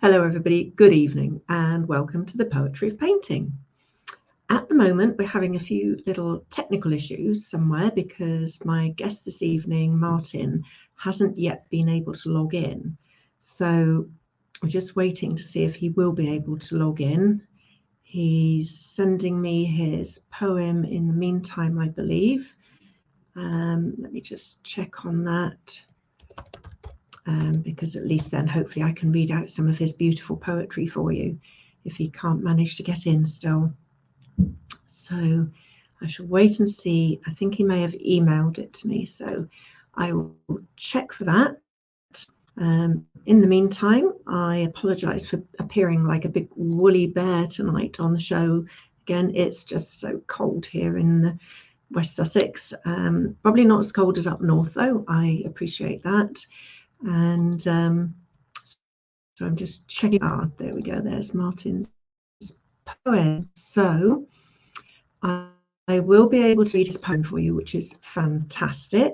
Hello everybody, good evening and welcome to the Poetry of Painting. At the moment we're having a few little technical issues somewhere because my guest this evening, Martin, hasn't yet been able to log in. So we're just waiting to see if he will be able to log in. He's sending me his poem in the meantime, I believe. Let me just check on that. Because at least then hopefully I can read out some of his beautiful poetry for you if he can't manage to get in still. So I shall wait and see. I think he may have emailed it to me, so I will check for that. In the meantime, I apologise for appearing like a big woolly bear tonight on the show. Again, it's just so cold here in West Sussex. Probably not as cold as up north though, I appreciate that. And so I'm just checking. There we go. There's Martin's poem. So I will be able to read his poem for you, which is fantastic.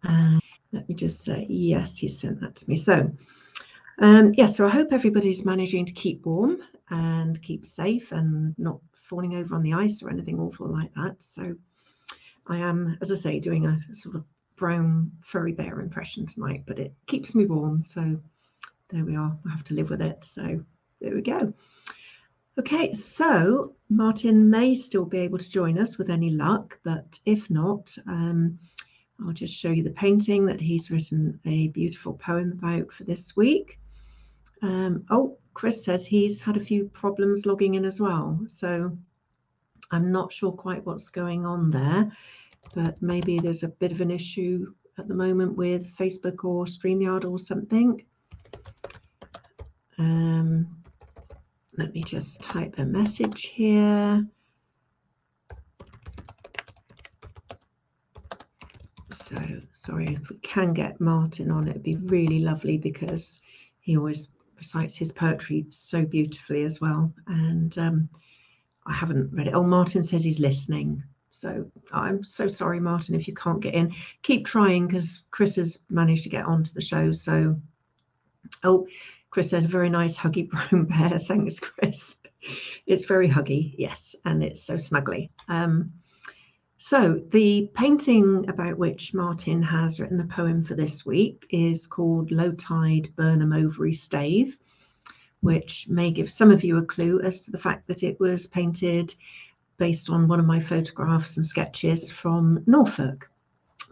And let me just say, yes, he sent that to me. So so I hope everybody's managing to keep warm and keep safe and not falling over on the ice or anything awful like that. So I am, as I say, doing a sort of brown furry bear impression tonight, but it keeps me warm, so there we are. I have to live with it, so there we go. Okay, so Martin may still be able to join us with any luck, but if not, I'll just show you the painting that he's written a beautiful poem about for this week. Oh, Chris says he's had a few problems logging in as well, so I'm not sure quite what's going on there. But maybe there's a bit of an issue at the moment with Facebook or StreamYard or something. Let me just type a message here. So sorry, if we can get Martin on, it'd be really lovely because he always recites his poetry so beautifully as well. And I haven't read it. Oh, Martin says he's listening. So I'm so sorry, Martin, if you can't get in. Keep trying because Chris has managed to get onto the show. So, oh, Chris says, very nice huggy brown bear. Thanks, Chris. It's very huggy, yes, and it's so snuggly. So the painting about which Martin has written a poem for this week is called Low Tide Burnham Overy Staithe, which may give some of you a clue as to the fact that it was painted based on one of my photographs and sketches from Norfolk.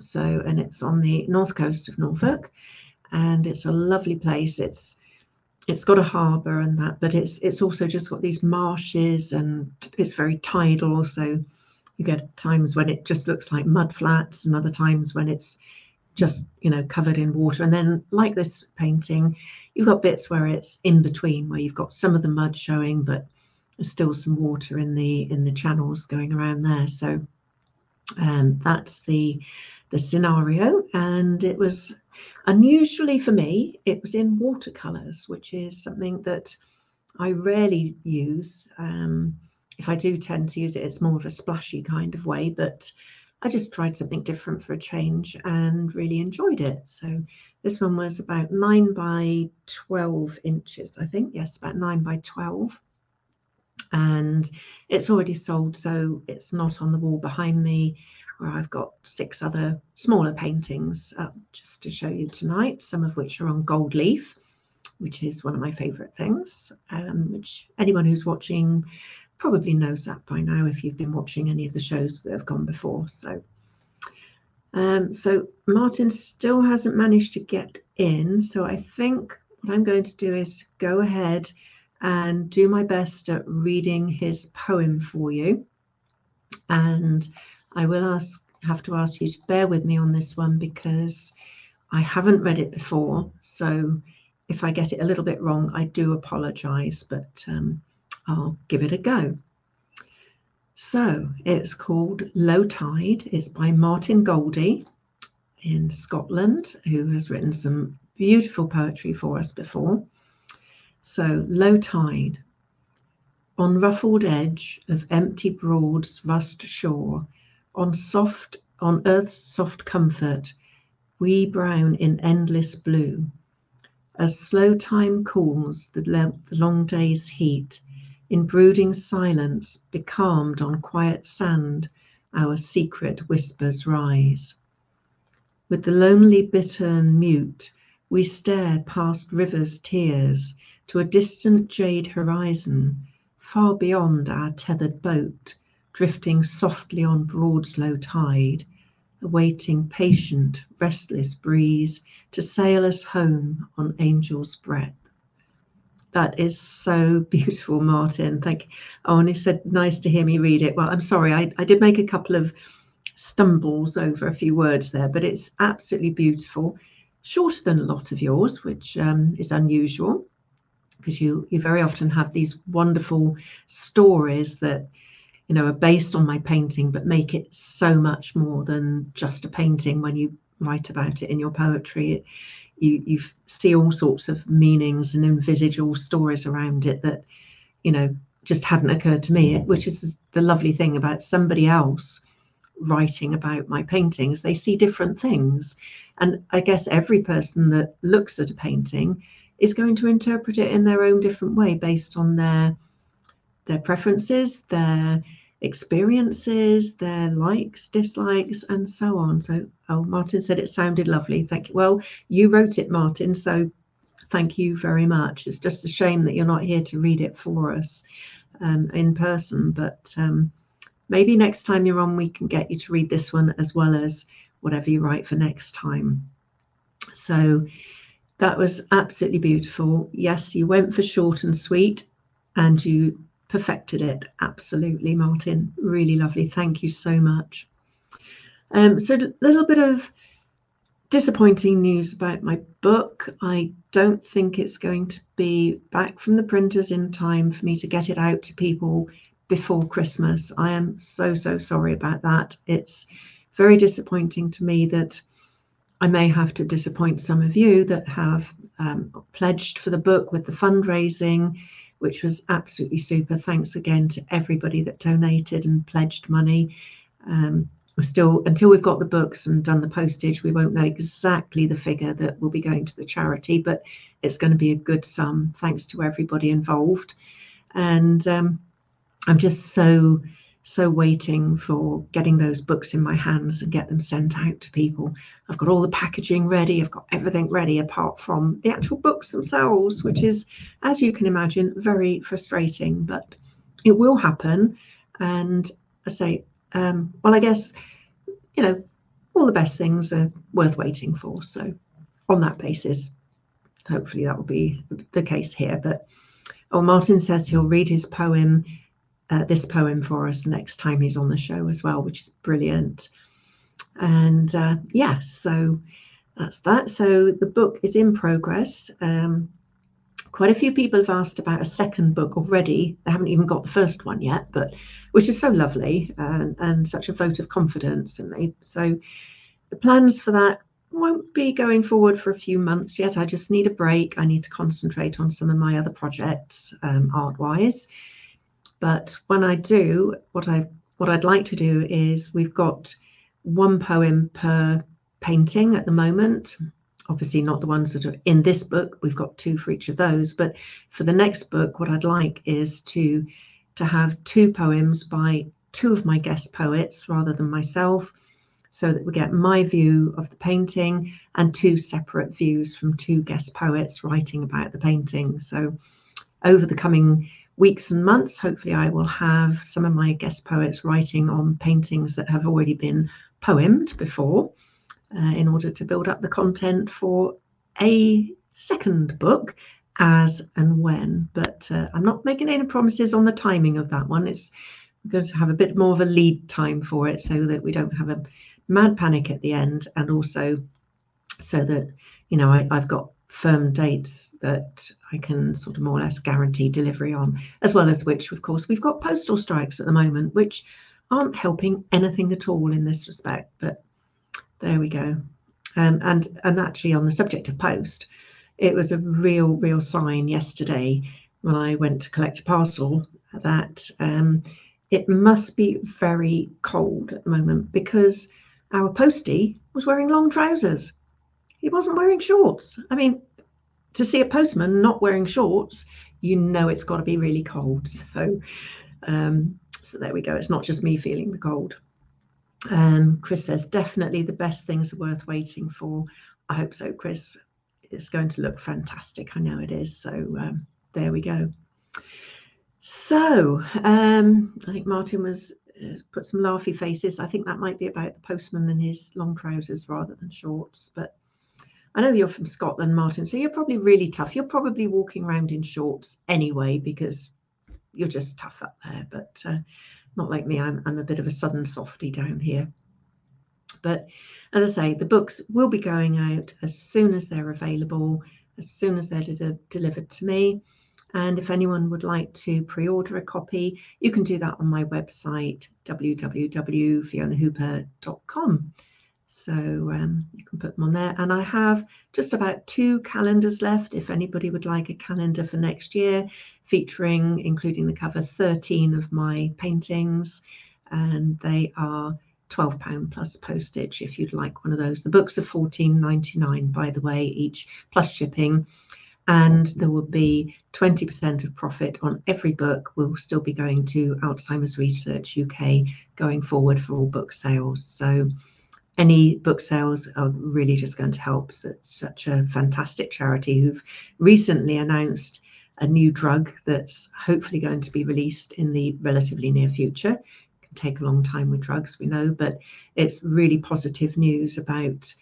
So, and it's on the north coast of Norfolk, and it's a lovely place. It's got a harbour and that, but it's also just got these marshes, and it's very tidal. So you get times when it just looks like mud flats, and other times when it's just, you know, covered in water. And then, like this painting, you've got bits where it's in between, where you've got some of the mud showing, but there's still some water in the channels going around there. So that's the scenario, and it was unusually for me. It was in watercolors, which is something that I rarely use. If I do tend to use it, it's more of a splashy kind of way, but I just tried something different for a change and really enjoyed it. So this one was about 9 by 12 inches, I think. Yes, about 9 by 12. And it's already sold, so it's not on the wall behind me, where I've got 6 other smaller paintings up just to show you tonight, some of which are on gold leaf, which is one of my favorite things, which anyone who's watching probably knows that by now if you've been watching any of the shows that have gone before. So so Martin still hasn't managed to get in, so I think what I'm going to do is go ahead and do my best at reading his poem for you. And I will have to ask you to bear with me on this one because I haven't read it before. So if I get it a little bit wrong, I do apologise, but I'll give it a go. So it's called Low Tide. It's by Martin Goldie in Scotland, who has written some beautiful poetry for us before. So, low tide. On ruffled edge of empty Broad's rust shore, on earth's soft comfort, wee brown in endless blue, As slow time cools the long day's heat, in brooding silence, becalmed on quiet sand, our secret whispers rise. With the lonely bittern mute, we stare past rivers' tears to a distant jade horizon, far beyond our tethered boat, drifting softly on broad slow tide, awaiting patient, restless breeze to sail us home on angel's breath. That is so beautiful, Martin. Thank you. Oh, and you said nice to hear me read it. Well, I'm sorry, I did make a couple of stumbles over a few words there, but it's absolutely beautiful. Shorter than a lot of yours, which is unusual, because you very often have these wonderful stories that are based on my painting, but make it so much more than just a painting when you write about it in your poetry. You see all sorts of meanings and envisage all stories around it that just hadn't occurred to me, which is the lovely thing about somebody else writing about my paintings. They see different things, and I guess every person that looks at a painting is going to interpret it in their own different way based on their preferences, their experiences, their likes, dislikes, and so on. So, Martin said it sounded lovely. Thank you. Well, you wrote it, Martin, so thank you very much. It's just a shame that you're not here to read it for us in person, but maybe next time you're on, we can get you to read this one as well as whatever you write for next time. So that was absolutely beautiful. Yes, you went for short and sweet, and you perfected it. Absolutely, Martin. Really lovely. Thank you so much. So a little bit of disappointing news about my book. I don't think it's going to be back from the printers in time for me to get it out to people before Christmas. I am so sorry about that. It's very disappointing to me that I may have to disappoint some of you that have pledged for the book with the fundraising, which was absolutely super. Thanks again to everybody that donated and pledged money. Still, until we've got the books and done the postage, we won't know exactly the figure that will be going to the charity, but it's going to be a good sum. Thanks to everybody involved. And I'm just so waiting for getting those books in my hands and get them sent out to people. I've got all the packaging ready. I've got everything ready apart from the actual books themselves, which is, as you can imagine, very frustrating, but it will happen. And I say, well, I guess, all the best things are worth waiting for. So on that basis, hopefully that will be the case here. But Martin says he'll read his poem, this poem for us next time he's on the show as well, which is brilliant. And yes, so that's that. So the book is in progress. Quite a few people have asked about a second book already. They haven't even got the first one yet, but which is so lovely and such a vote of confidence in me. So the plans for that won't be going forward for a few months yet. I just need a break. I need to concentrate on some of my other projects art-wise. But when I do, what I'd like to do is, we've got one poem per painting at the moment. Obviously not the ones that are in this book. We've got two for each of those. But for the next book, what I'd like is to have two poems by two of my guest poets rather than myself, so that we get my view of the painting and two separate views from two guest poets writing about the painting. So over the coming weeks and months, hopefully I will have some of my guest poets writing on paintings that have already been poemed before, in order to build up the content for a second book as and when. But I'm not making any promises on the timing of that one. We're going to have a bit more of a lead time for it, so that we don't have a mad panic at the end, and also so that I've got firm dates that I can sort of more or less guarantee delivery on, as well as which, of course, we've got postal strikes at the moment, which aren't helping anything at all in this respect. But there we go. And actually, on the subject of post, it was a real sign yesterday when I went to collect a parcel that it must be very cold at the moment, because our postie was wearing long trousers. He wasn't wearing shorts. I mean, to see a postman not wearing shorts, you know it's got to be really cold. So so there we go. It's not just me feeling the cold. Chris says, definitely the best things are worth waiting for. I hope so, Chris. It's going to look fantastic. I know it is. So there we go. So I think Martin was put some laughy faces. I think that might be about the postman and his long trousers rather than shorts. But I know you're from Scotland, Martin, so you're probably really tough. You're probably walking around in shorts anyway because you're just tough up there. But not like me. I'm a bit of a southern softie down here. But as I say, the books will be going out as soon as they're available, as soon as they're delivered to me. And if anyone would like to pre-order a copy, you can do that on my website, www.FionaHooper.com. So you can put them on there. And I have just about 2 calendars left. If anybody would like a calendar for next year, featuring, including the cover, 13 of my paintings. And they are £12 plus postage if you'd like one of those. The books are £14.99, by the way, each, plus shipping. And there will be 20% of profit on every book will still be going to Alzheimer's Research UK going forward for all book sales. So any book sales are really just going to help such a fantastic charity who've recently announced a new drug that's hopefully going to be released in the relatively near future. It can take a long time with drugs, we know, but it's really positive news about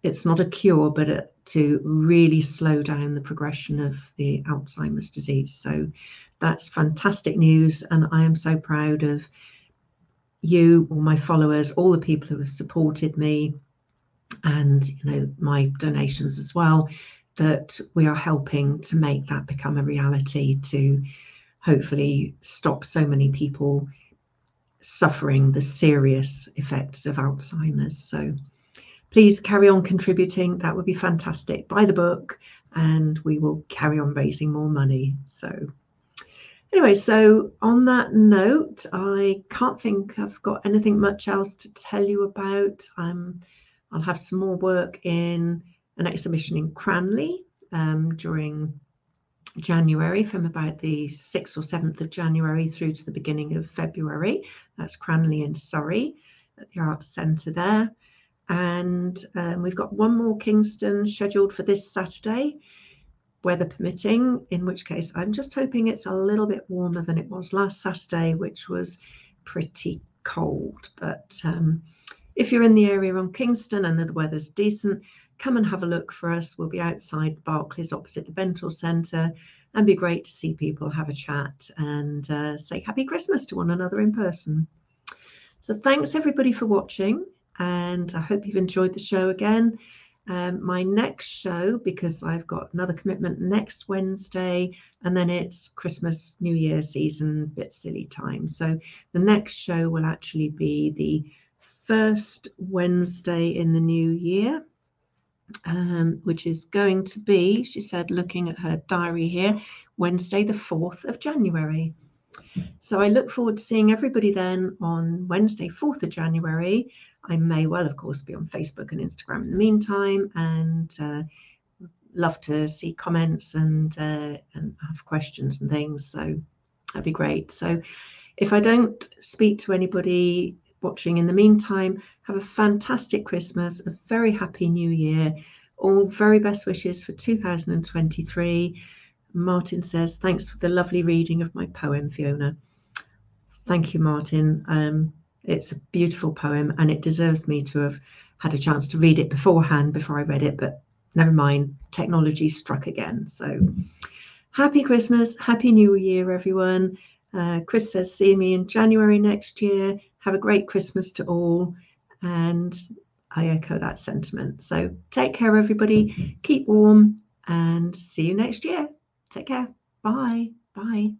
it's not a cure, but to really slow down the progression of the Alzheimer's disease. So that's fantastic news, and I am so proud of you, all my followers, all the people who have supported me, and my donations as well, that we are helping to make that become a reality, to hopefully stop so many people suffering the serious effects of Alzheimer's. So please carry on contributing. That would be fantastic. Buy the book and we will carry on raising more money. So anyway, so on that note, I can't think I've got anything much else to tell you about. I'll have some more work in an exhibition in Cranley during January, from about the 6th or 7th of January through to the beginning of February. That's Cranley in Surrey at the Arts Centre there. And we've got one more Kingston scheduled for this Saturday, weather permitting, in which case I'm just hoping it's a little bit warmer than it was last Saturday, which was pretty cold. But if you're in the area on Kingston and the weather's decent, come and have a look for us. We'll be outside Barclays opposite the Bental Centre, and be great to see people, have a chat, and say Happy Christmas to one another in person. So thanks everybody for watching, and I hope you've enjoyed the show again. My next show, because I've got another commitment next Wednesday, and then it's Christmas, New Year season, bit silly time. So the next show will actually be the first Wednesday in the new year, which is going to be, she said, looking at her diary here, Wednesday the 4th of January. So I look forward to seeing everybody then on Wednesday, 4th of January. I may well, of course, be on Facebook and Instagram in the meantime, and love to see comments and have questions and things. So that'd be great. So if I don't speak to anybody watching in the meantime, have a fantastic Christmas, a very happy New Year, all very best wishes for 2023. Martin says, thanks for the lovely reading of my poem, Fiona. Thank you, Martin. It's a beautiful poem, and it deserves me to have had a chance to read it beforehand before I read it, but never mind, technology struck again. So happy Christmas, happy New Year, everyone. Chris says, see me in January next year. Have a great Christmas to all, and I echo that sentiment. So take care, everybody. Keep warm, and see you next year. Take care. Bye. Bye.